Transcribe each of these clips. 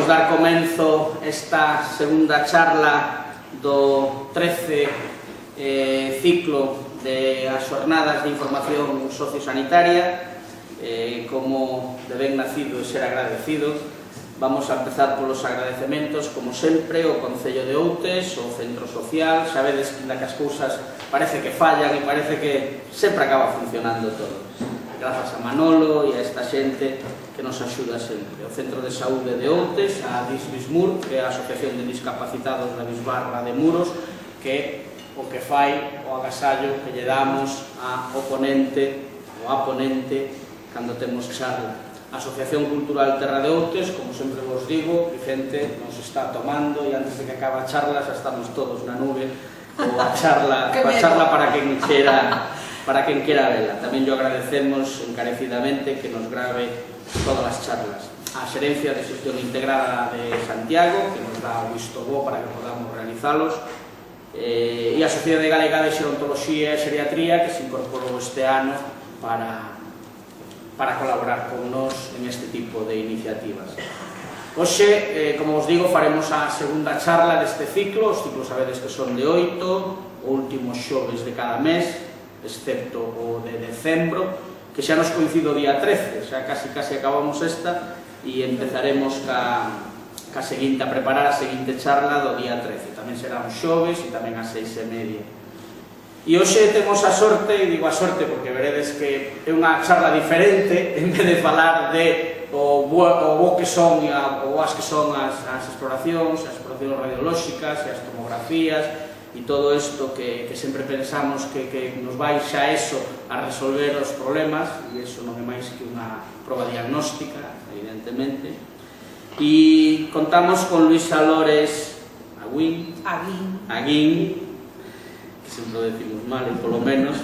Imos dar comenzo esta segunda charla do 13 ciclo de as xornadas de información sociosanitaria. Como de ben nacido e ser agradecido, vamos a empezar polos agradecementos, como sempre, ao Concello de Outes, ao Centro Social. Sabedes que as cousas parece que fallan e parece que sempre acaba funcionando todo. Grazas a Manolo e a esta xente que nos axuda sempre. O Centro de Saúde de Outes, a Disbismur, que é a Asociación de Discapacitados da Bisbarra de Muros, que o que fai o agasallo que lle damos ao ponente ou a ponente cando temos charla. A Asociación Cultural Terra de Outes, como sempre vos digo, Vicente nos está tomando e antes de que acabe a charla xa estamos todos na nube coa charla para quen quera vela. Tamén yo agradecemos encarecidamente que nos grabe todas as charlas. A Xerencia de Xestión Integrada de Santiago, que nos dá o visto bo para que podamos realizalos, e a Sociedade Galega de Xerontoloxía e Xeriatría, que se incorporou este ano para colaborar con nós en este tipo de iniciativas. Hoxe, como vos digo, faremos a segunda charla deste ciclo. Os ciclos sabedes que son de 8, o último xoves de cada mes, excepto o de decembro, que xa nos coincido o día 13, xa casi acabamos esta e empezaremos ca seguinte, a preparar a seguinte charla do día 13. Tamén será un xoves e tamén ás 6:30. E hoxe temos a sorte, e digo a sorte porque veredes que é unha charla diferente, en vez de falar de o bo que son e o boas que son as exploracións radiolóxicas e as tomografías e todo isto que sempre pensamos que nos vai xa eso a resolver os problemas, e iso non é máis que unha proba diagnóstica, evidentemente. E contamos con Luisa Lores Aguín, que sempre o decimos mal, e polo menos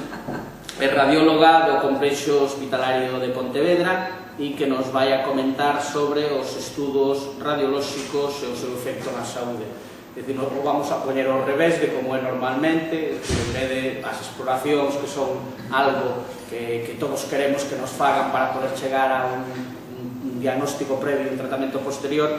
é radióloga do Complexo Hospitalario de Pontevedra e que nos vai a comentar sobre os estudos radiolóxicos e o seu efecto na saúde. É dicir, nos vamos a poñer ao revés de como é normalmente, en vez de as exploracións que son algo que todos queremos que nos fagan para poder chegar a un diagnóstico previo e un tratamento posterior,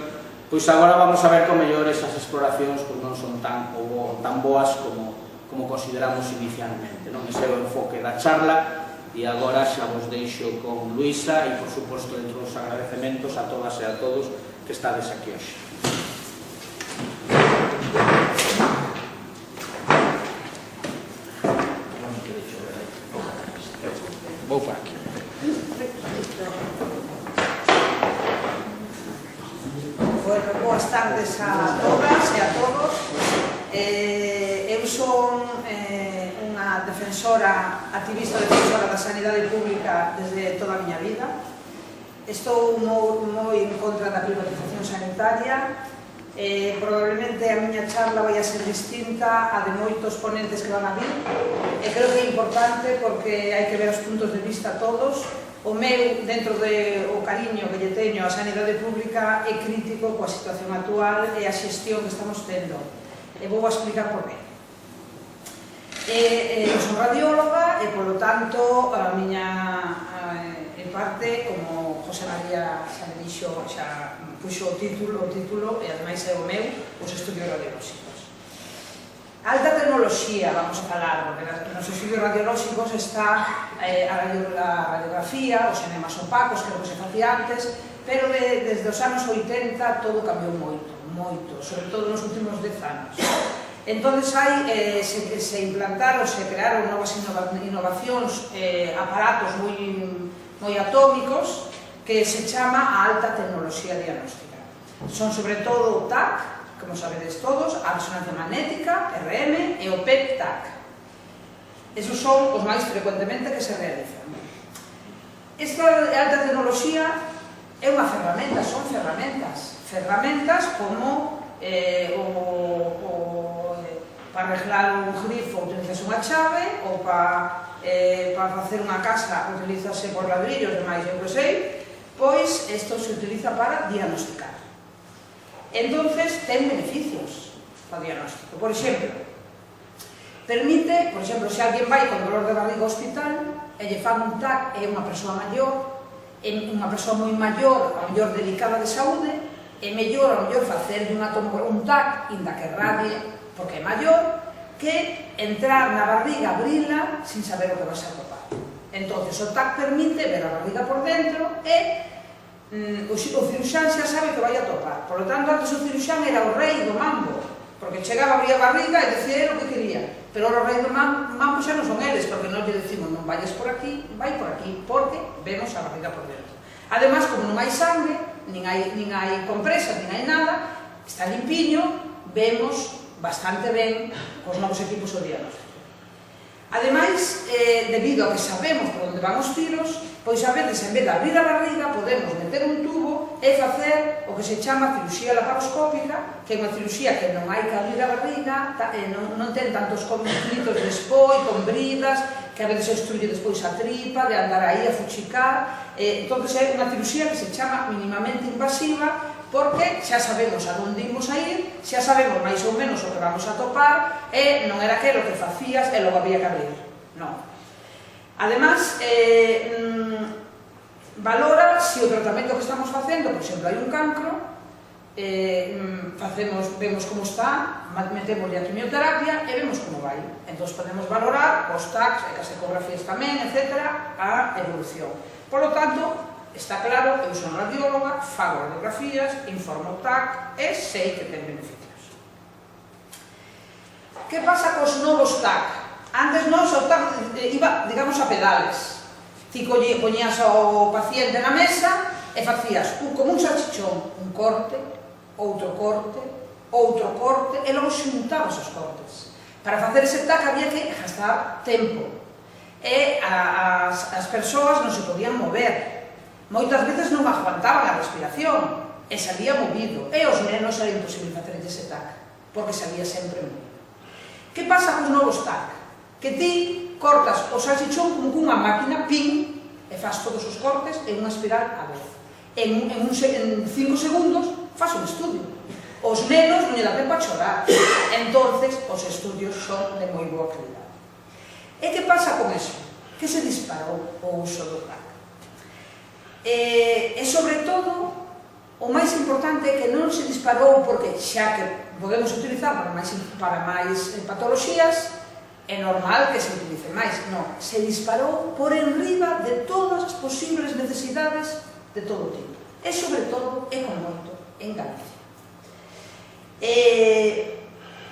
pois agora vamos a ver que o mellor esas exploracións non son tan boas como consideramos inicialmente. Ese é o enfoque da charla e agora xa vos deixo con Luisa e, por suposto, dentro dos agradecementos a todas e a todos que estades aquí hoxe. Vou por aquí. Boas tardes a todas e a todos. Eu son unha activista defensora da sanidade pública desde toda a miña vida. Estou moi en contra da privatización sanitaria. Probablemente a miña charla vai a ser distinta a de moitos ponentes que van a vir. Creo que é importante porque hai que ver os puntos de vista todos. O meu, dentro do cariño que lle teño á sanidade pública, é crítico coa situación actual e a xestión que estamos tendo. E vou a explicar por qué. Eu son radióloga e, polo tanto, a miña parte, como José María xa me dixo, xa puxo o título e ademais é o meu, os estudios radiolóxicos. Alta tecnoloxía, vamos a falar, porque nos estudios radiolóxicos está a radiografía, os enemas opacos, que é o que se facía antes, pero desde os anos 80 todo cambiou moito, sobre todo nos últimos 10 anos. Entón, se implantaron, se crearon novas innovacións, aparatos moi atómicos, que se chama a alta tecnoloxía diagnóstica. Son sobre todo o TAC, como sabedes todos, a resonancia magnética, RM, e o PET-TAC. Esos son os máis frecuentemente que se realizan. Esta alta tecnoloxía é unha ferramenta, son ferramentas como para arreglar un grifo utilizase unha chave, ou para facer unha casa utilizase por ladrillos, demais, eu que sei, pois isto se utiliza para diagnosticar. Entonces, ten beneficios para o diagnóstico. Por exemplo, permite, se alguén vai con dolor de barriga ao hospital e lle fan un TAC, é unha persoa maior, é unha persoa moi maior, a mellor delicada de saúde, é mellor, ao mellor, facer un TAC, inda que radie, porque é maior, que entrar na barriga, abrila, sin saber o que vas a topar. Entón, o TAC permite ver a barriga por dentro e o ciruxán xa sabe que vai a topar. Por lo tanto, antes o ciruxán era o rei do mambo, porque chegaba, abría a barriga e decía o que quería. Pero o rei do mambo xa non son eles, porque non lle decimos non vayas por aquí, vai por aquí, porque vemos a barriga por dentro. Ademais, como non hai sangue, nin hai compresas, nin hai nada, está limpiño, vemos bastante ben os novos equipos o diagnóstico. Ademais, debido a que sabemos por onde van os tiros, pois a veces, en vez de abrir a barriga, podemos meter un tubo e facer o que se chama cirurxía laparoscópica, que é unha cirurxía que non hai que abrir a barriga, non ten tantos conflitos despois, con bridas, que a veces se obstruye despois a tripa, de andar aí a fuchicar. Entón, é unha cirurxía que se chama mínimamente invasiva, porque xa sabemos a onde imos a ir, xa sabemos máis ou menos o que vamos a topar, e non era aquilo que facías e logo había que abrir. Non. Ademais, valora se o tratamento que estamos facendo, por exemplo, hai un cancro, vemos como está, metémosle a quimioterapia e vemos como vai. Entón, podemos valorar os TACs e as ecografías tamén, etc., a evolución. Por lo tanto, está claro, eu son radióloga, fago radiografías, informo o TAC e sei que ten beneficios. Que pasa cos novos TAC? Antes non, o TAC iba, digamos, a pedales. Ti poñías ao paciente na mesa e facías como un salchichón, un corte, outro corte, e logo xuntabas os cortes. Para facer ese TAC había que gastar tempo. E as persoas non se podían mover. Moitas veces non aguantaban a respiración e salía movido, e os nenos era imposible facer ese TAC, porque salía sempre movido. Que pasa cos novos TAC? Que ti cortas o salchichón como cunha máquina, pin, e faz todos os cortes en unha espiral a vez. En 5 segundos faz un estudio. Os nenos non lle dá tempo a chorar, entonces os estudios son de moi boa calidad. E que pasa con eso? Que se disparou o uso do TAC? E sobre todo, o máis importante é que non se disparou porque xa que podemos utilizar para máis patoloxías, é normal que se utilice máis. Non, se disparou por enriba de todas as posibles necesidades de todo tipo. E sobre todo, é con moito en Galicia.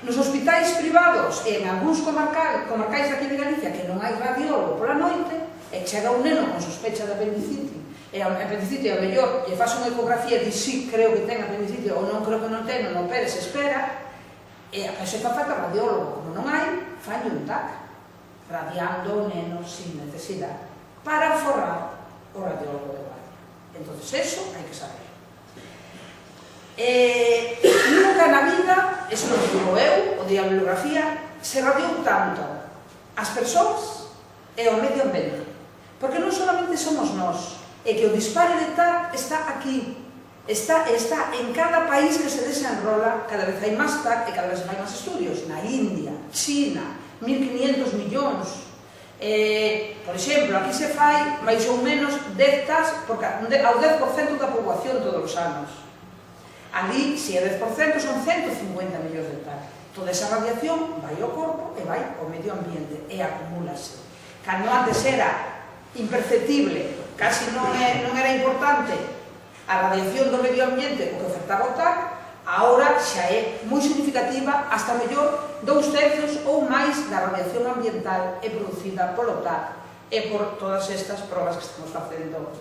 Nos hospitais privados e en algúns comarcais daqui de Galicia que non hai radiólogo pola noite, e chega un neno con sospecha de apendicite, e a apendicite ao mellor lle faz unha ecografía e di sí, creo que ten apendicite ou non creo que non ten, non opere, se espera, e a persoa falta radiólogo. Como non hai, falle un TAC, radiando o neno sin necesidade, para forrar o radiólogo de guardia. Entón, eso hai que saber. Nunca na vida, eso non digo eu, o de a bibliografía, se radiou tanto as persoas e o medio ambiente. Porque non solamente somos nós, é que o dispare de TAC está aquí, está en cada país que se desenrola, cada vez hai máis TAC e cada vez hai máis estudios. Na India, China, 1.500 millóns. Por exemplo, aquí se fai máis ou menos 10 TACs ao 10% da poboación todos os anos. Ali, se é 10%, son 150 millóns de TAC. Toda esa radiación vai ao corpo e vai ao medio ambiente e acumúlase. Cando antes era imperceptible, casi non era importante a radiación do medio ambiente o que afectaba o TAC, agora xa é moi significativa, hasta mellor 2/3 ou máis da radiación ambiental é producida polo TAC e por todas estas probas que estamos facendo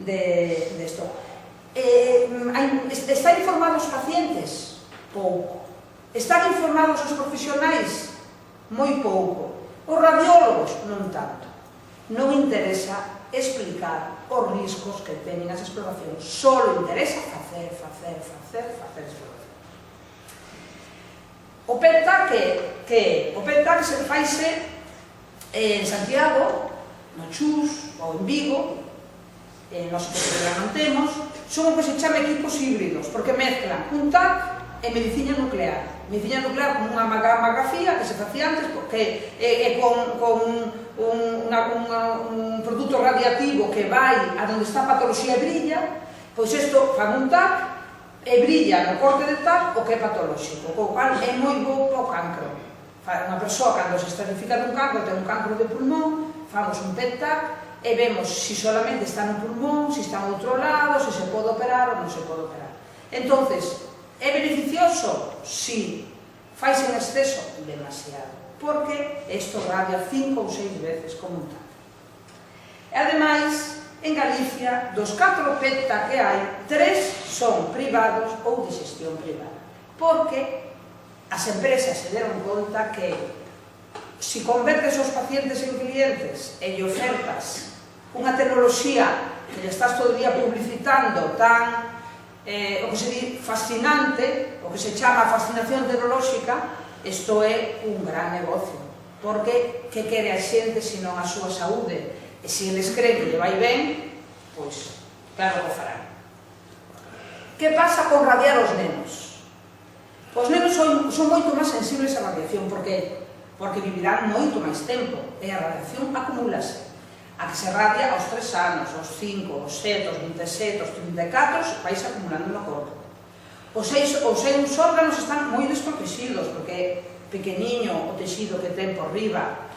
de isto. Están informados os pacientes? Pouco. Están informados os profesionais? Moi pouco. Os radiólogos? Non tanto. Non interesa explicar os riscos que teñen as exploracións, só interesa facer exploración. O PET-TAC que o PET-TAC se faise en Santiago, no Chus ou en Vigo, nos que non temos, son o que se chama equipos híbridos, porque mezclan un TAC e medicina nuclear. Medicina nuclear como unha mamografía que se facía antes, porque é con un produto radiativo que vai a donde está a patoloxía e brilla, pois isto fan un TAC e brilla no corte de tal o que é patolóxico, o cual é moi bo para o cancro. Unha persoa, cando se estratifica dun cancro, ten un cancro de pulmón, famos un PET-TAC e vemos se solamente está no pulmón, se está no outro lado, se se pode operar ou non se pode operar. Entonces, é beneficioso? Sí. Faise en exceso? Demasiado. Porque isto radia 5 ou 6 veces como un TAC. E ademais, en Galicia, dos 4 PET-TAC que hai, 3 son privados ou de xestión privada. Porque as empresas se deron conta que se convertes os pacientes en clientes e lle ofertas unha tecnoloxía que lle estás todo o día publicitando tan, o que se di, fascinante, o que se chama fascinación tecnolóxica, isto é un gran negocio. Porque que quere a xente se non a súa saúde? E se eles creen que lle vai ben, pois, claro que o farán. Que pasa con radiar os nenos? Os nenos son moito máis sensibles á radiación. Por que? Porque vivirán moito máis tempo e a radiación acumulase. A que se radia aos 3 anos, aos 5, aos 7, aos 27, aos 34, vais acumulando no corpo. Os seus órganos están moi desprotegidos porque é pequeniño o texido que ten por riba,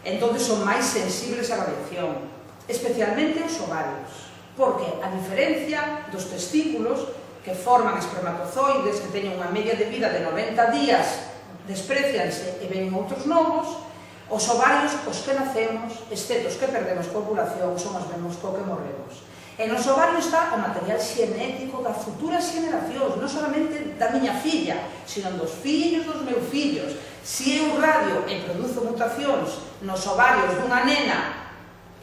entón son máis sensibles á radiación, especialmente os ovarios, porque a diferencia dos testículos que forman espermatozoides que teñen unha media de vida de 90 días, desprecianse e ven outros novos, os ovarios, os que nacemos, excepto os que perdemos coa ovulación, son os mesmos co que morremos. E nos ovarios está o material xenético das futuras xeneracións, non solamente da miña filla, sino dos fillos dos meus fillos. Se eu radio e produzo mutacións nos ovarios dunha nena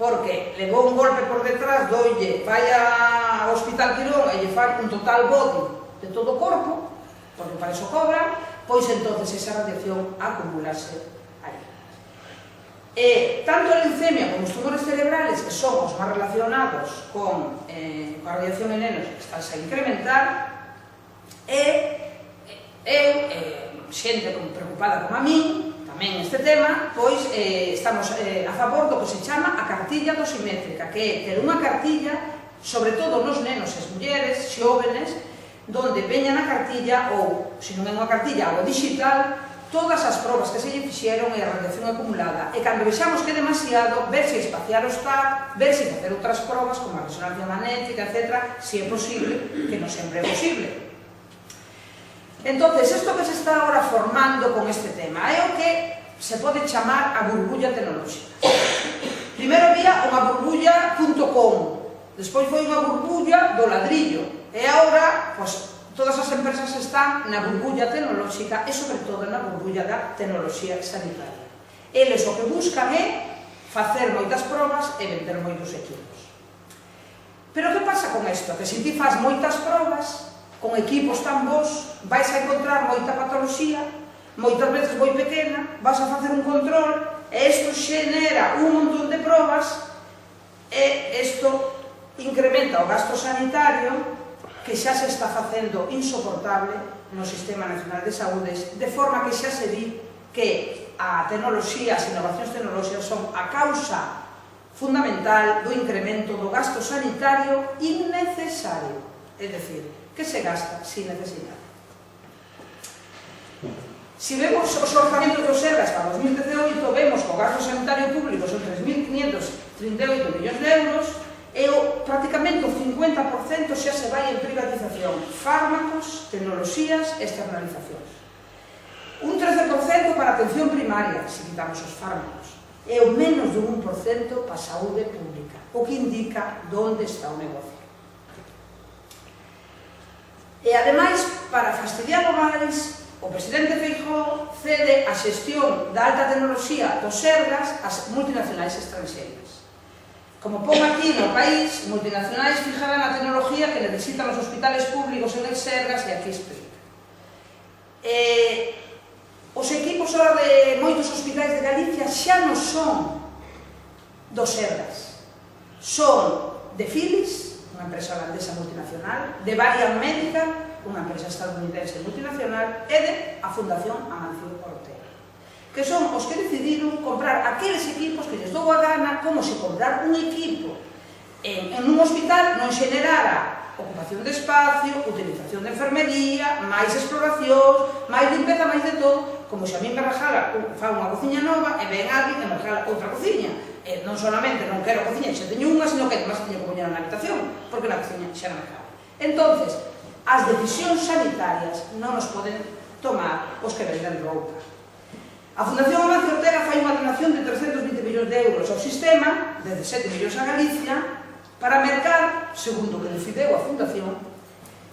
porque levou un golpe por detrás, doille, vai ao Hospital Quirón e lle fan un total body de todo o corpo, porque para iso cobran, pois entonces esa radiación acumulase aí. E tanto a leucemia como os tumores cerebrales, que son os máis relacionados con a radiación en nenos, están a incrementar, e eu, xente preocupada como a min, tamén este tema, pois estamos a favor do que se chama a cartilla dosimétrica, que é ter unha cartilla, sobre todo nos nenos e as mulleres xóvenes, donde veña na cartilla, ou, se non é unha cartilla, algo digital, todas as probas que se lle fixeron e a radiación acumulada. E cando vexamos que é demasiado, ver se espaciar os TAC, ver se facer outras probas, como a resonancia magnética, etc., se é posible, que non sempre é posible. Entonces, isto que se está ahora formando con este tema é o que se pode chamar a burbulla tecnolóxica. Primeiro había unha burbulla.com, despois foi unha burbulla do ladrillo, e agora, pois, todas as empresas están na burbulla tecnolóxica e, sobre todo, na burbulla da tecnoloxía sanitaria. Eles o que buscan é facer moitas probas e vender moitos equipos. Pero que pasa con isto? Que se ti faz moitas probas, con equipos tan bons, vais a encontrar moita patoloxía, moitas veces moi pequena, vas a facer un control, e isto xenera un montón de probas, e isto incrementa o gasto sanitario, que xa se está facendo insoportable no Sistema Nacional de Saúdes, de forma que xa se di que a tecnoloxía, as innovacións tecnolóxicas son a causa fundamental do incremento do gasto sanitario innecesario, é dicir, que se gasta sin necesidade. Se vemos os orzamentos dos Sergas para 2018, vemos que o gasto sanitario público son 3.538 millóns de euros, e prácticamente o 50% xa se vai en privatización, fármacos, tecnoloxías e externalizacións. Un 13% para a atención primaria, se quitamos os fármacos, e o menos dun 1% para a saúde pública, o que indica onde está o negocio. E ademais, para fastidiar o máis, o presidente Feijóo cede a xestión da alta tecnoloxía dos Sergas ás multinacionais estranxeiras. Como pon aquí no país, multinacionais fijarán a tecnología que necesitan os hospitales públicos en el Sergas, e aquí explica. Os equipos de moitos hospitais de Galicia xa non son dos Sergas, son de Philips, unha empresa holandesa multinacional, de Varian Medical, unha empresa estadounidense multinacional, e de a Fundación Amancio Ortega, que son os que decidiron comprar aqueles equipos que lles dou a gana, como se comprar un equipo en un hospital non xenerara ocupación de espacio, utilización de enfermería, máis exploracións, máis limpeza, máis de todo, como se a mí me regala unha cociña nova e ven alguén e me regala outra cociña. Non solamente non quero cociña que xa teño unha, sino que además teño que poñer na habitación, porque na cociña xa non me cabe. Entonces, as decisións sanitarias non nos poden tomar os que venden roupa. A Fundación Amancio Ortega fai unha donación de 320 millóns de euros ao sistema, de 17 millóns a Galicia, para mercar, segundo o que decideu a Fundación,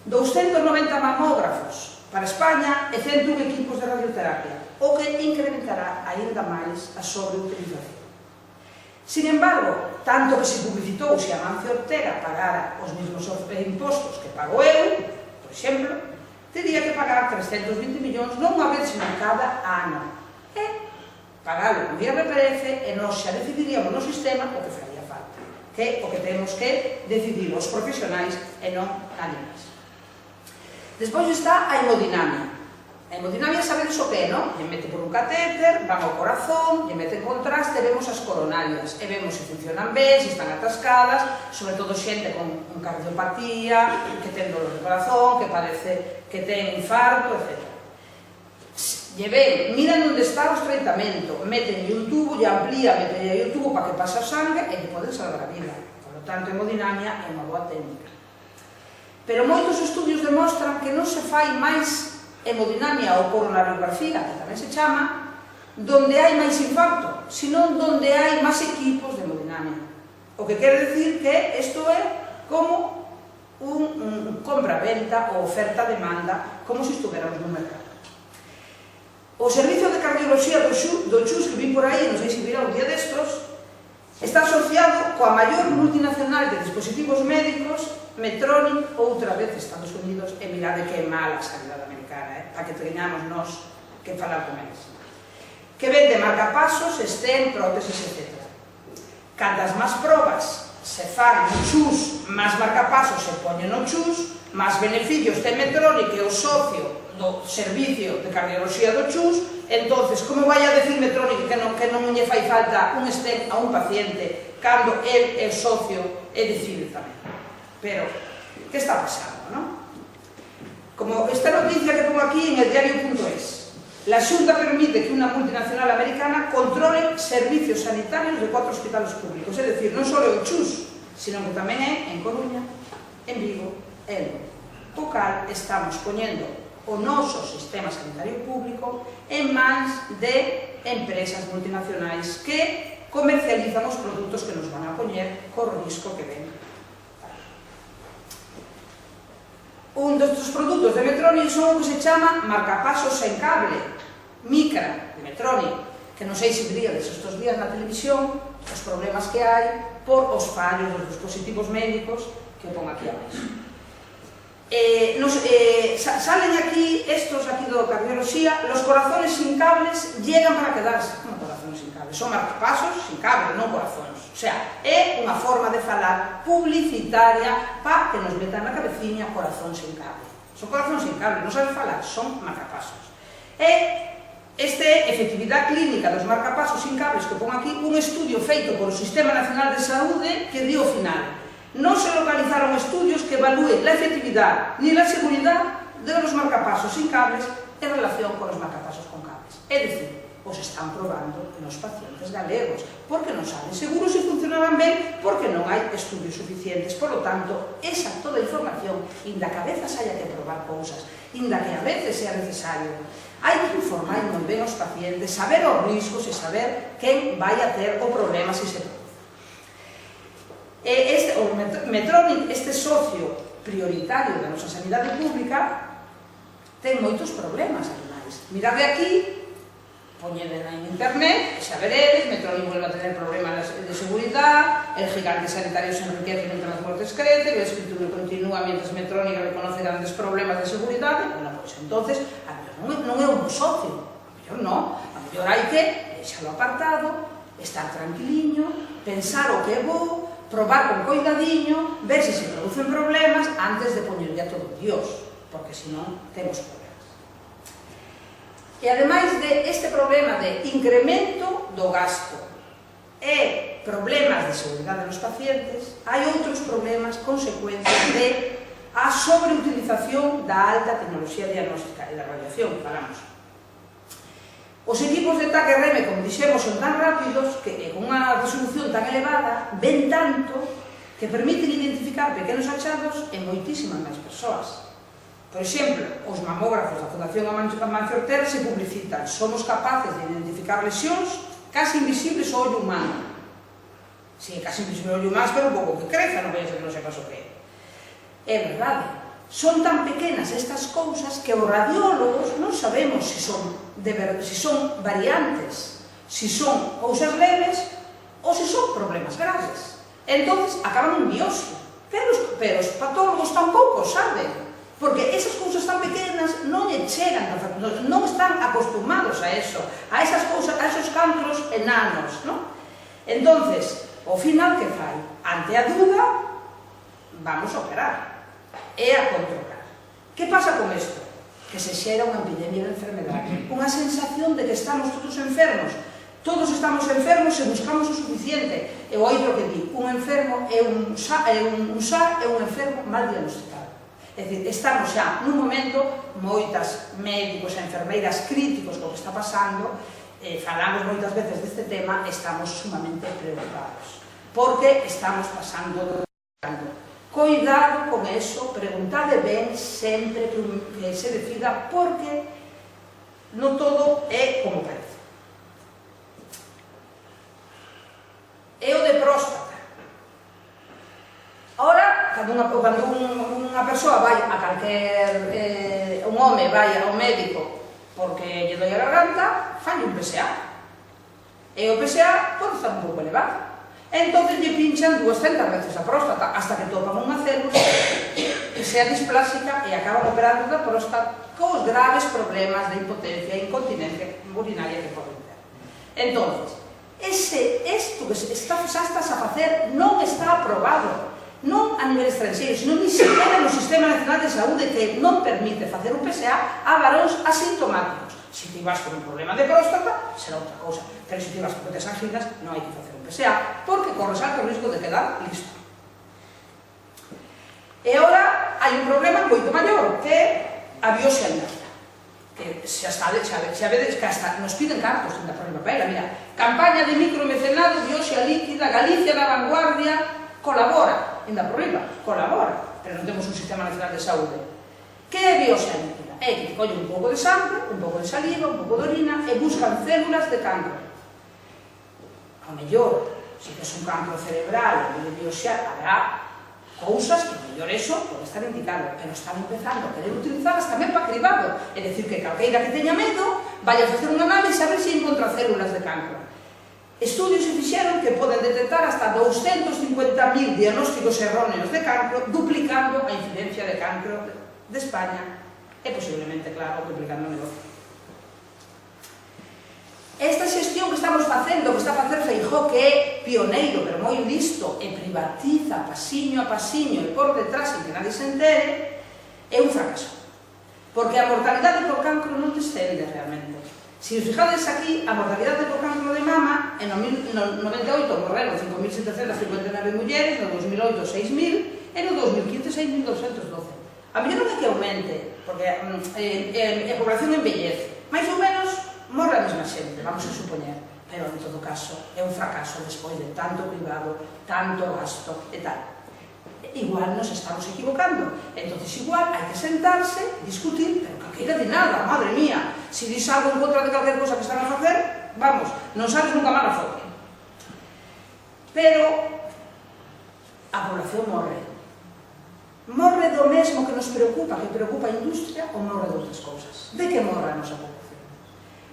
290 mamógrafos para España e 101 equipos de radioterapia, o que incrementará aínda máis a sobreutilización. Sin embargo, tanto que se publicitou se Amancio Ortega pagara os mesmos impostos que pago eu, por exemplo, teria que pagar 320 millóns non unha vez, sino cada ano. E pagalo con IRPF e nós xa decidiríamos no sistema o que faría falta, que o que temos que decidir os profesionais e non animais. Despois está a hemodinamia. A hemodinamia sabedes o que é, non? Lle mete por un catéter, van ao corazón, lle meten contraste e vemos as coronarias e vemos se funcionan ben, se están atascadas, sobre todo xente con cardiopatía, que ten dolor de corazón, que parece que ten infarto, etc. Lle ven, miran onde está o estreitamento, metenlle un tubo, lle amplía, metenlle un tubo para que pase o sangue e lle poden salvar a vida. Por lo tanto, hemodinamia é unha boa técnica. Pero moitos estudios demostran que non se fai máis hemodinamia ou coronariografía, que tamén se chama, donde hai máis infarto, senón donde hai máis equipos de hemodinamia. O que quere decir que isto é como un compra-venta ou oferta-demanda, como se estuveramos no mercado. O servicio de cardioloxía do CHUS, que vi por aí, non sei se virá un día destos, está asociado coa maior multinacional de dispositivos médicos, Medtronic, outra vez Estados Unidos, e mirade que é mala a sanidade americana, para que teñamos nós que falar con eles. Que vende marcapasos, estén, prótesis, etc. Cantas máis probas se fan no CHUS, máis marcapasos se poñen no CHUS, máis beneficios ten Medtronic, que é o socio do servicio de cardioloxía do CHUS, entonces, como vai a decir Medtronic que non lle fai falta un stent a un paciente cando el é socio e decide tamén? Pero, que está pasando, non? Como esta noticia que pongo aquí en el diario.es, la Xunta permite que unha multinacional americana controle servicios sanitarios de 4 hospitales públicos, é dicir, non só o CHUS, sino que tamén é en Coruña, en Vigo e en Lugo. O cal estamos poñendo o noso sistema sanitario público en mans de empresas multinacionais que comercializan os produtos que nos van a poñer co risco que ven. Un destes produtos de Medtronic son o que se chama marcapasos en cable, Micra, de Medtronic, que non sei se veríades estes días na televisión os problemas que hai por os fallos dos dispositivos médicos que pon aquí abaixo. Salen aquí, estos aquí do cardioloxía, los corazones sin cables llegan para quedarse. Non corazones sin cables, son marcapasos sin cables, non corazones. O sea, é unha forma de falar publicitaria para que nos metan na cabeciña corazón sin cable. Son corazón sin cable, non saben falar, son marcapasos. E esta é efectividade clínica dos marcapasos sin cables que pon aquí, un estudio feito polo Sistema Nacional de Saúde que di o final. No se localizaron estudios que evalúen la efectividad ni la seguridad de los marcapasos sin cables en relación con los marcapasos con cables. Es decir, os están probando nos pacientes galegos, porque non saben seguros se funcionarán ben, porque non hai estudios suficientes. Por lo tanto, esa toda información, inda que a veces haya que probar cousas, inda que a veces sea necesario, hai que informar moi ben os pacientes, saber os riscos e saber quen vai a ter o problema se se produce. O Medtronic, este socio prioritario da nosa sanidade pública, ten moitos problemas, ademais. Mirade aquí, poñede en internet, xa veredes, Medtronic vuelve a tener problemas de seguridad, el gigante sanitario se enriquece mientras las muertes crecen, el escritura continúa mientras Medtronic reconoce grandes problemas de seguridade. Bueno, pues entonces, a mellor non é un socio, a mellor non, a mellor hai que deixalo apartado, estar tranquiliño, pensar o que é bo, probar con coidadiño, ver se se producen problemas antes de poñerlle a todo Dios, porque senón temos problemas. E ademais de este problema de incremento do gasto e problemas de seguridade dos pacientes, hai outros problemas consecuencias de a sobreutilización da alta tecnoloxía diagnóstica e da radiación que falamos. Os equipos de TAC e REME, como dixemos, son tan rápidos que con unha resolución tan elevada ven tanto que permiten identificar pequenos achados en moitísimas máis persoas. Por exemplo, os mamógrafos da Fundación Amancio Ortega se publicitan. Somos capaces de identificar lesións casi invisibles ao ollo humano. Si, casi invisible ao ollo humano, pero un pouco que creza, non veis que non sepas o que é. É verdade. Son tan pequenas estas cousas que os radiólogos non sabemos se son variantes, se son cousas leves ou se son problemas graves. Entón, acaban en biopsia. Pero os patólogos tampouco saben. Porque esas cousas tan pequenas non lle chegan, non están acostumados a eso, a esas cousas, a esos cancros enanos, non? Entonces, ao final, que fai? Ante a dúda, vamos a operar e a controlar. Que pasa con isto? Que se xera unha epidemia de enfermedade, unha sensación de que estamos todos enfermos. Todos estamos enfermos e buscamos o suficiente. E o outro que di, un enfermo é un enfermo mal diagnosticado. É dicir, estamos xa nun momento, moitas médicos e enfermeiras críticos co que está pasando, falamos moitas veces deste tema, estamos sumamente preocupados, porque estamos pasando. Coidado con eso, preguntade ben sempre que se decida, porque non todo é como parece. E o de próstata. Ahora, cando unha persoa vai a calquer, un home vai ao médico porque lle doi a garganta, fai un PSA. E o PSA pode estar un pouco elevado. Entón, lle pinchan 200 veces a próstata hasta que topan unha célula que sea displásica e acaban operando da próstata cos graves problemas de impotencia e incontinencia urinaria que poden ter. Entón, isto que xa estás a facer non está aprobado. Non a nivel estranxeiro, sino ni siquiera no Sistema Nacional de Saúde, que non permite facer un PSA a varóns asintomáticos. Se ti vas con un problema de próstata, será outra cousa, pero se ti vas con petes anginas, non hai que facer un PSA, porque corres alto risco de quedar listo. E agora hai un problema moito maior, que é a biopsia líquida, que xa vedes que hasta nos piden cartos en la propia papel. Mira, campaña de micromecenado, biopsia líquida, Galicia na vanguardia, colabora, ainda por riba, colabora, pero non temos un Sistema Nacional de Saúde. Que é biopsia líquida? É que te colle un pouco de sangre, un pouco de saliva, un pouco de orina e buscan células de cancro. Ao mellor, se tes un cancro cerebral e de biopsia, habrá cousas que mellor eso pode estar indicado, pero están empezando a querer utilizarlas tamén para cribado. É dicir, que calqueira que teña medo vai a facer unha análise a ver se encontra células de cancro. Estudios se fixeron que poden detectar hasta 250.000 diagnósticos erróneos de cancro, duplicando a incidencia de cancro de España e posiblemente, claro, duplicando o negocio. Esta xestión que estamos facendo, que está a facer Feijóo, que é pioneiro, pero moi listo, e privatiza pasiño a pasiño e por detrás, sin que nadie se entere, é un fracaso. Porque a mortalidade por cancro non descende realmente. Se os fijades aquí, a mortalidade por cancro de mama, en 98 morreron 5.759 mulleres, no 2008 6.000, e no 2015 6.212. A mellor non é que aumente, porque a población envellece. Mais ou menos morre a mesma xente, vamos a supoñer. Pero, en todo caso, é un fracaso despois de tanto cuidado, tanto gasto e tal. Igual nos estamos equivocando. Entonces, igual, hai que sentarse, discutir, pero calqueira de nada, madre mía. Se dis algo en contra de calquer cosa que están a facer, vamos, non sabes nunca máis a foto. Pero a población morre. Morre do mesmo que nos preocupa, que preocupa a industria, ou morre de outras cousas? De que morre a nosa población?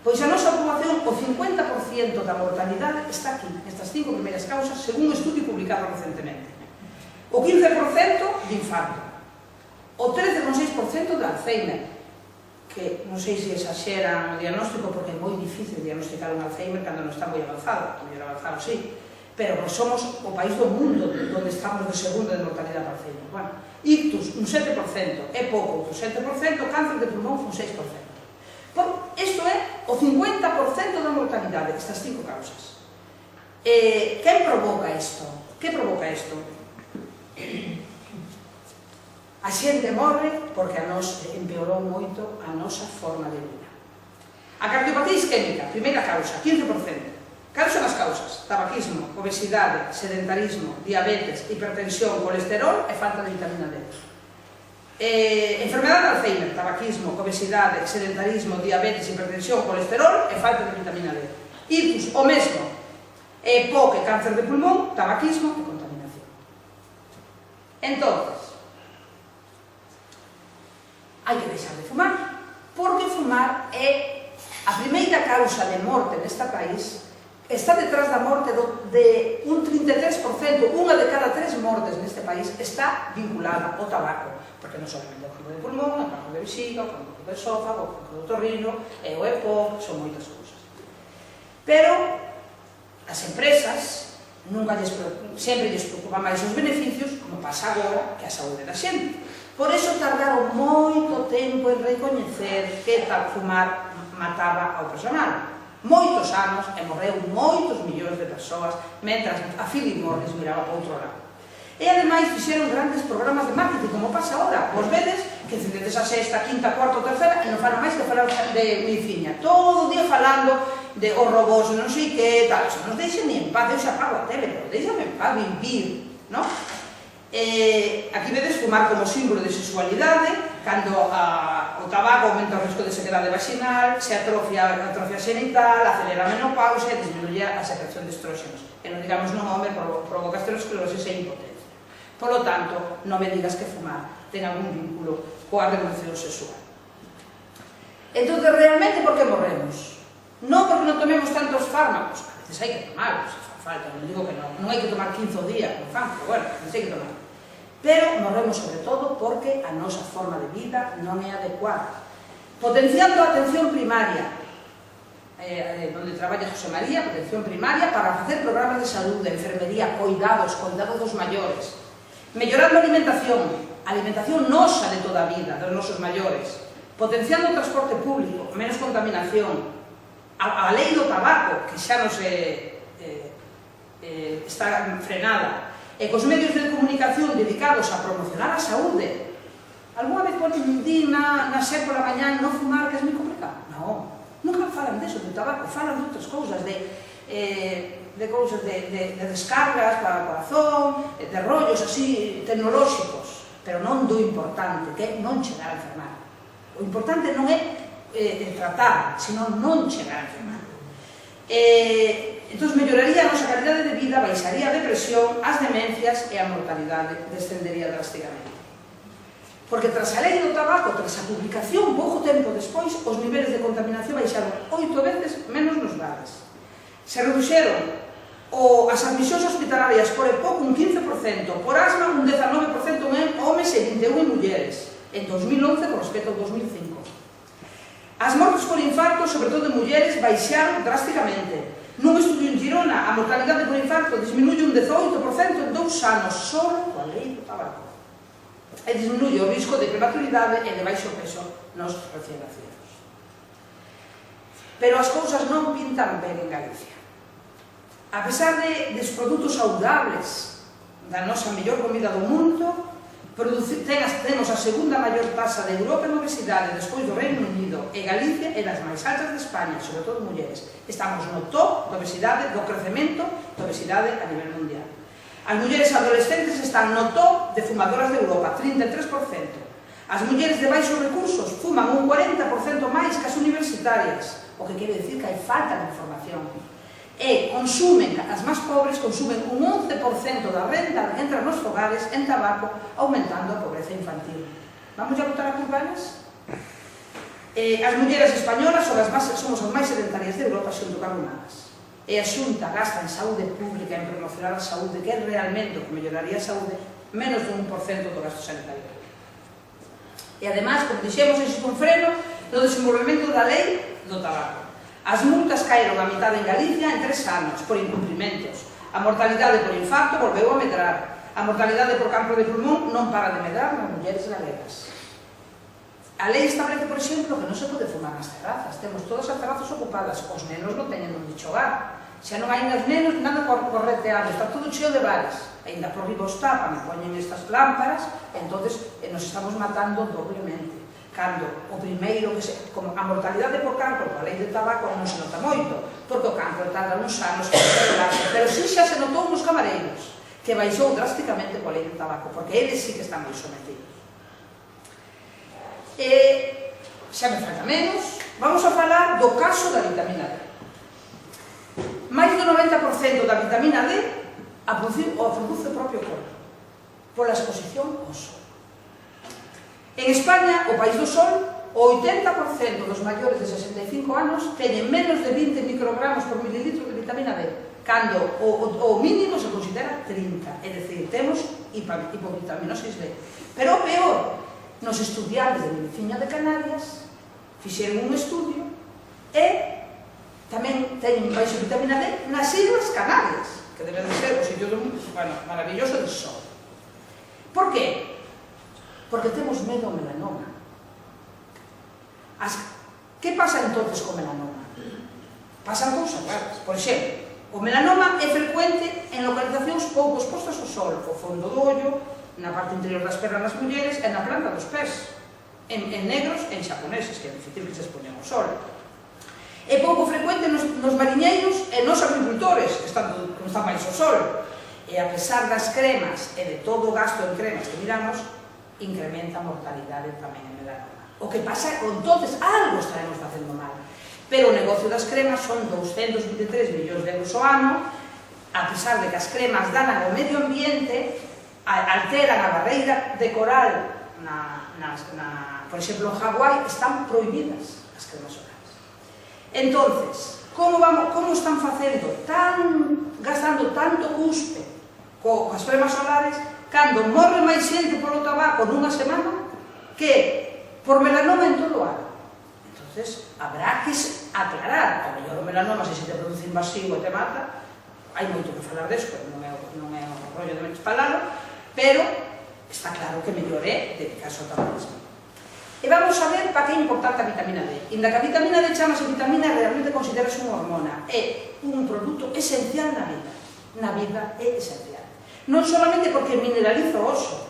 Pois a nosa población, o 50% da mortalidade está aquí, nestas 5 primeiras causas, según un estudio publicado recentemente. O 15% de infarto, o 13,6% de Alzheimer, que non sei se exaxeran o diagnóstico porque é moi difícil diagnosticar un Alzheimer cando non está moi avanzado, moi avanzado sí, pero somos o país do mundo onde estamos de segundo de mortalidade por Alzheimer. Bueno, ictus, un 7%, é pouco, un 7%, cáncer de pulmón, un 6%. Isto é o 50% da mortalidade, estas 5 causas. Quen provoca isto? Que provoca isto? A xente morre porque a nos empeorou moito a nosa forma de vida. A cardiopatía isquémica, primeira causa, 15%. Cales son as causas? Tabaquismo, obesidade, sedentarismo, diabetes, hipertensión, colesterol e falta de vitamina D. Enfermedade de Alzheimer, tabaquismo, obesidade, sedentarismo, diabetes, hipertensión, colesterol e falta de vitamina D. Ictus, o mesmo, EPOC, cáncer de pulmón, tabaquismo e contaminación. Entonces, hai que deixar de fumar, porque fumar é a primeira causa de morte neste país. Está detrás da morte de un 33%, unha de cada 3 mortes neste país está vinculada ao tabaco, porque non solamente o cancro de pulmón, o cancro de vexiga, o cancro do esófago, o cancro do otorrino, e o EPOC, son moitas cousas. Pero as empresas sempre lles preocupan máis os beneficios, como pasa agora, que a saúde da xente. Por iso tardaron moito tempo en recoñecer que fumar mataba ao personal. Moitos anos e morreu moitos millóns de persoas, mentras a Philip Morris miraba para outro lado. E ademais fixeron grandes programas de marketing, como pasa agora. Vos vedes que encendedes a sexta, quinta, cuarta ou tercera e non falan máis que falar de medicina. Todo o día falando de os robós, non sei que, tal. Se nos deixen ni en paz, eu xa apago a tele, pero deixame en paz vivir, non? Aquí vedes fumar como símbolo de sexualidade, cando o tabaco aumenta o risco de sequedade vaginal, se atrofia genital, acelera a menopausia e disminuye a secreción de estróxenos. E non digamos no home, provoca esclerosis e impotencia. Por lo tanto, non me digas que fumar ten algún vínculo coa revolución sexual. Entón, realmente, por que morremos? Non porque non tomemos tantos fármacos, a veces hai que tomarlos, se fa falta, non digo que non hai que tomar 15 días, non fan, pero bueno, a veces hai que tomar. Pero morremos sobre todo porque a nosa forma de vida non é adecuada. Potenciando a atención primaria, onde traballa José María, atención primaria, para facer programas de saúde, enfermería, cuidados dos maiores. Mellorando a alimentación nosa de toda a vida, dos nosos maiores. Potenciando o transporte público, menos contaminación. A lei do tabaco, que xa non está frenada. E cos medios de comunicación dedicados a promocionar a saúde. Alguna vez ponen di na SER pola mañá non fumar, que é moi complicado? Non, nunca falan deso, do tabaco, falan de outras cousas, de cousas de descargas para o corazón, de rollos así tecnolóxicos, pero non do importante, que é non chegar a enfermar. O importante non é tratar, senón non chegar a enfermar. Entón, melloraría a nosa calidade de vida, baixaría a depresión, as demencias e a mortalidade descendería drásticamente. Porque tras a lei do tabaco, tras a publicación, pouco tempo despois, os niveles de contaminación baixaron 8 veces menos nos bares. Se reduxeron as admisións hospitalarias por EPOC un 15%, por asma un 19% en homes e 21 en mulleres, en 2011 con respecto ao 2005. As mortes por infarto, sobre todo en mulleres, baixaron drásticamente. Nun estudio en Girona, a mortalidade por infarto disminuye un 18% en 2 anos, só coa lei do tabaco. E disminuye o risco de prematuridade e de baixo peso nos recién nacidos. Pero as cousas non pintan ben en Galicia. A pesar dos produtos saudables da nosa mellor comida do mundo, temos a segunda maior tasa de Europa en obesidade despois do Reino Unido, e Galicia é das máis altas de España, sobre todo mulleres. Estamos no top da obesidade, do crecemento da obesidade a nivel mundial. As mulleres adolescentes están no top de fumadoras de Europa, 33%. As mulleres de baixos recursos fuman un 40% máis que as universitarias, o que quere dicir que hai falta de información. E consumen, as máis pobres consumen un 11% da renda que entra nos fogares en tabaco, aumentando a pobreza infantil. Vamos a botar a culpa elas? As mulleres españolas somos as máis sedentarias de Europa xunto con humanas. E a Xunta gasta en saúde pública, en promocionar a saúde, que é realmente o que melloraría a saúde, menos de 1% do gasto sanitario. E ademais, como dixemos, existe un freno no desenvolvemento da lei do tabaco. As multas caeron a mitad en Galicia en 3 anos, por incumprimentos. A mortalidade por infarto volveu a medrar. A mortalidade por cancro de pulmón non para de medrar nas mulleres galegas. A lei establece, por exemplo, que non se pode fumar nas terrazas. Temos todas as terrazas ocupadas. Os nenos non teñen onde xogar. Xa non hai nas nenos nada correteado. Está todo cheo de bares. ainda por riba os tapan e poñen estas lámparas, entonces nos estamos matando doblemente. Cando o primeiro, como a mortalidade por cancro coa lei de tabaco non se nota moito, porque o cancro tarda uns anos que se relase, pero sí xa se notou nos camareiros, que baixou drásticamente coa lei de tabaco, porque eles sí que están moi sometidos. Xa me falta menos, vamos a falar do caso da vitamina D. Máis do 90% da vitamina D a produce o propio corpo, pola exposición ao sol. En España, o país do sol, o 80% dos maiores de 65 anos teñen menos de 20 microgramos por mililitro de vitamina D, cando o mínimo se considera 30, é dicir, temos hipovitaminosis D. Pero o peor, nos estudiantes de Medicina de Canarias fixeron un estudio e tamén teñen baixo vitamina D nas Islas Canarias, que debe de ser o sitio maravilloso do sol. Por que? Porque temos medo ao melanoma. Que pasa entonces co melanoma? Pasan cousas raras. Por exemplo, o melanoma é frecuente en localizacións pouco expostas ao sol, o fondo do ollo, na parte interior das pernas das mulleres e na planta dos pés, en negros e en xaponeses, que é difícil que se expoñan ao sol. É pouco frecuente nos mariñeiros e nos agricultores, que están máis ao sol. E a pesar das cremas e de todo o gasto en cremas que miramos, incrementa a mortalidade tamén en melanoma. O que pasa, entonces, algo estaremos facendo mal. Pero o negocio das cremas son 223 millóns de euros ao ano, a pesar de que as cremas danan ao medio ambiente, alteran a barreira de coral, por exemplo, en Hawái, están prohibidas as cremas solares. Entonces, como están facendo, gastando tanto cuspe coas cremas solares, cando morre máis xente polo tabaco nunha semana que por melanoma en todo o ano. Entonces, habrá que aclarar. A mellor o melanoma, se te produce invasivo e te mata, hai moito que falar deso, pero non é o rollo de menos falalo, pero está claro que mellor é dedicarse ao tabaquismo. E vamos a ver para que é importante a vitamina D. Inda que a vitamina D chamase vitamina, realmente considerase unha hormona. É un produto esencial na vida. Na vida é esencial. Non solamente porque mineraliza o oso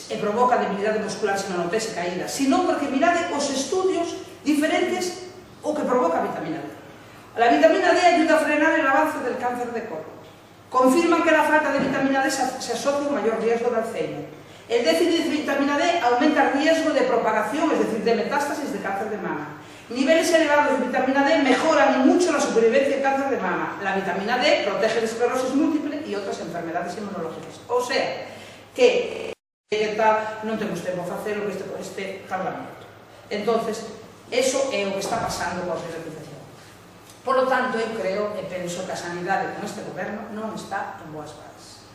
e provoca debilidade muscular se non notese caída, sino porque mirade os estudios diferentes o que provoca a vitamina D. La vitamina D ayuda a frenar el avance del cáncer de colon. Confirman que la falta de vitamina D se asocia a un mayor riesgo de Alzheimer. El déficit de vitamina D aumenta el riesgo de propagación, es decir, de metástasis de cáncer de mama. Niveles elevados de vitamina D mejoran mucho la supervivencia de cáncer de mama. La vitamina D protege de esclerosis múltiple y otras enfermedades inmunológicas. O sea, que non temos tempo a facer o que este parlamento. Entonces, eso é o que está pasando coa privatización. Por lo tanto, eu creo e penso que a sanidade con este goberno non está en boas bases.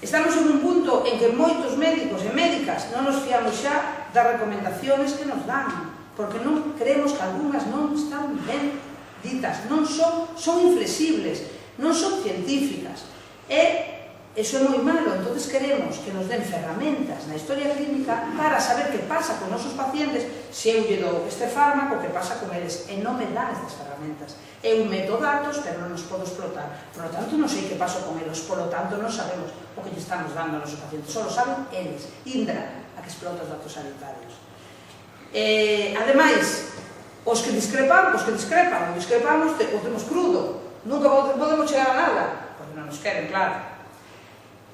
Estamos en un punto en que moitos médicos e médicas non nos fiamos xa das recomendaciones que nos dan, porque non creemos que algunhas non están ben ditas, non son inflexibles, non son científicas. E iso é moi malo, entonces queremos que nos den ferramentas na historia clínica para saber que pasa con nosos pacientes, se eu lle dou este fármaco, que pasa con eles, e non me dan estas ferramentas. Eu meto datos, pero non nos podo explotar. Por lo tanto, non sei que paso con eles, por lo tanto, non sabemos o que lle estamos dando a nosos pacientes, só lo saben eles. Indra, a que explota os datos sanitarios. Ademais, os que discrepan, o discrepamos, o temos crudo. Nunca podemos chegar a nada, porque non nos queren, claro.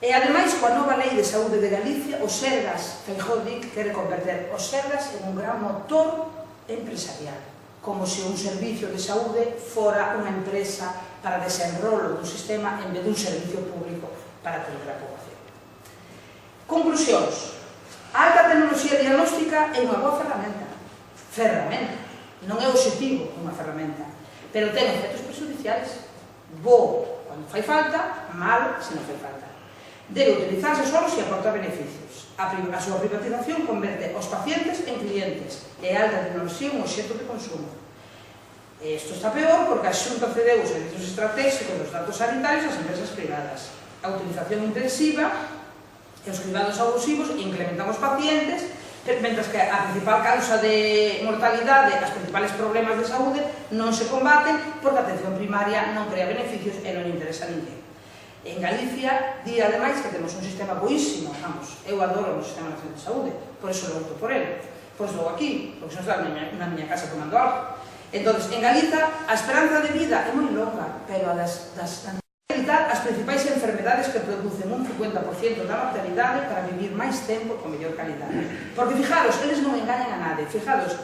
E, ademais, coa nova lei de saúde de Galicia, o Sergas, Feijóo di que quere converter o Sergas en un gran motor empresarial, como se un servicio de saúde fora unha empresa para desenrolo dun sistema en vez dun servicio público para atender a poboación. Conclusións. A alta tecnoloxía diagnóstica é unha boa ferramenta. Non é obxectivo unha ferramenta, pero ten efectos prejudiciais. Bo cando fai falta, mal se non fai falta. Debe utilizarse solo se aporta beneficios. A súa privatización converte os pacientes en clientes e a alta tecnoloxía un obxecto de consumo. Isto está peor porque a Xunta cedeu os servicios estratégicos dos datos sanitarios ás empresas privadas. A utilización intensiva e os cuidados abusivos incrementan os pacientes, mentras que a principal causa de mortalidade, os principales problemas de saúde non se combaten porque a atención primaria non crea beneficios e non interesa a ninguén. En Galicia, di ademais que temos un sistema boísimo, vamos, eu adoro o sistema nacional de saúde, por eso loito por ele, por eso logo aquí, porque se non está na miña casa tomando algo. Entón, en Galiza, a esperanza de vida é moi longa, pero evitar as principais enfermedades que producen un 50% da mortalidade para vivir máis tempo con mellor calidade. Porque, fijaros, eles non engañan a nade. Fijaros,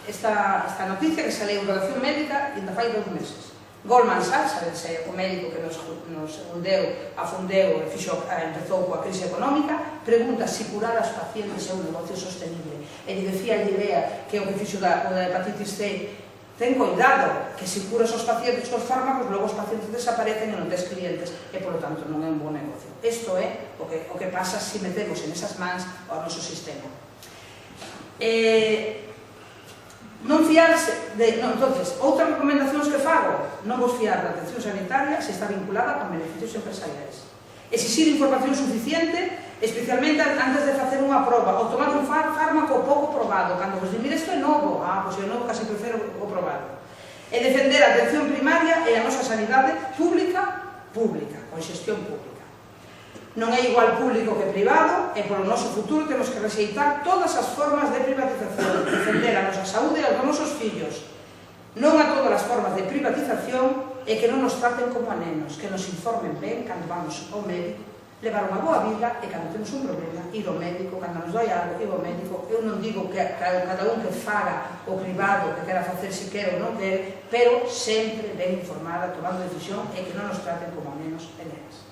esta noticia que saleu en Relación Médica ainda fai 2 meses. Goldman Sachs, sabense, o médico que nos afundeu e empezou coa crise económica, pregunta se curar as pacientes é un negocio sostenible. E decía a idea que o que fixo da hepatitis C, ten cuidado, que se curas os pacientes cos fármacos, logo os pacientes desaparecen e non tes clientes, e, polo tanto, non é un bon negocio. Isto é o que pasa se metemos en esas mans ao noso sistema. Non fiarse entonces, outras recomendacións que fago, non vos fiar da atención sanitaria se está vinculada con beneficios empresariais. Exixir información suficiente, especialmente antes de facer unha proba, ou tomar un fármaco pouco probado, cando vos dimir isto é novo, pois é novo, casi prefiro o probado. E defender a atención primaria e a nosa sanidade pública, con xestión pública. Non é igual público que privado, e polo noso futuro temos que rexeitar todas as formas de privatización, defender a nosa saúde e aos nosos fillos. Non a todas as formas de privatización e que non nos traten como a nenos, que nos informen ben cando vamos ao médico, levar unha boa vida e cando temos un problema, ir ao médico, cando nos doi algo, ir ao médico. Eu non digo que cada un que faga o privado, que quera facer si quere ou non quere, pero sempre ben informada, tomando decisión e que non nos traten como a nenos e nenas.